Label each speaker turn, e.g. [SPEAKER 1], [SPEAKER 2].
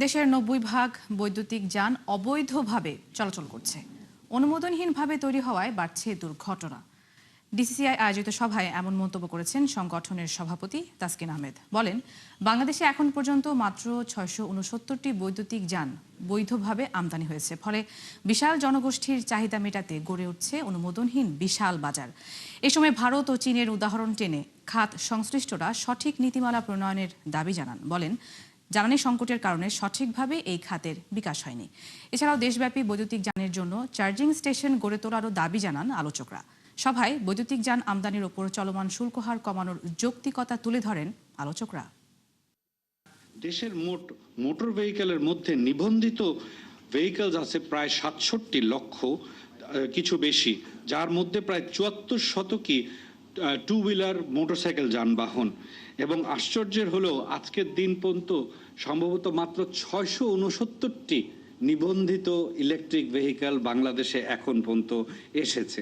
[SPEAKER 1] দেশের 90% বৈদ্যুতিক যান অবৈধভাবে চলাচল করছে। অনুমোদনহীনভাবে তৈরি হওয়ায় বাড়ছে দুর্ঘটনা। ডিসিসিআই আয়োজিত সভায় এমন মন্তব্য করেছেন সংগঠনের সভাপতি তাসকিন আহমেদ। বলেন, বাংলাদেশে এখন পর্যন্ত মাত্র 669টি বৈদ্যুতিক যান বৈধভাবে আমদানি হয়েছে। ফলে বিশাল জনগোষ্ঠীর চাহিদা মেটাতে গড়ে উঠছে অনুমোদনহীন বিশাল বাজার। এ সময় ভারত ও চীনের উদাহরণ টেনে খাত সংশ্লিষ্টরা সঠিক নীতিমালা প্রণয়নের দাবি জানান। বলেন, জ্বালানি সংকটের কারণে সঠিকভাবে এই খাতের বিকাশ হয়নি। এছাড়াও দেশব্যাপী বৈদ্যুতিক যানের জন্য চার্জিং স্টেশন গড়ে তোলারও দাবি জানান আলোচকরা। সভায় বৈদ্যুতিক যান আমদানির ওপর চলমান শুল্ক হার কমানোর যৌক্তিকতা তুলে ধরেন আলোচকরা।
[SPEAKER 2] দেশের মোট মোটর ভেহিকেলের মধ্যে নিবন্ধিত ভেহিকেলস আছে প্রায় ৬৭ লক্ষ কিছু বেশি, যার মধ্যে প্রায় ৭৪% টু হুইলার মোটরসাইকেল যানবাহন। এবং আশ্চর্যের হলো আজকের দিন পর্যন্ত সম্ভবত মাত্র 669টি নিবন্ধিত ইলেকট্রিক ভেহিকেল বাংলাদেশে এখন পর্যন্ত এসেছে।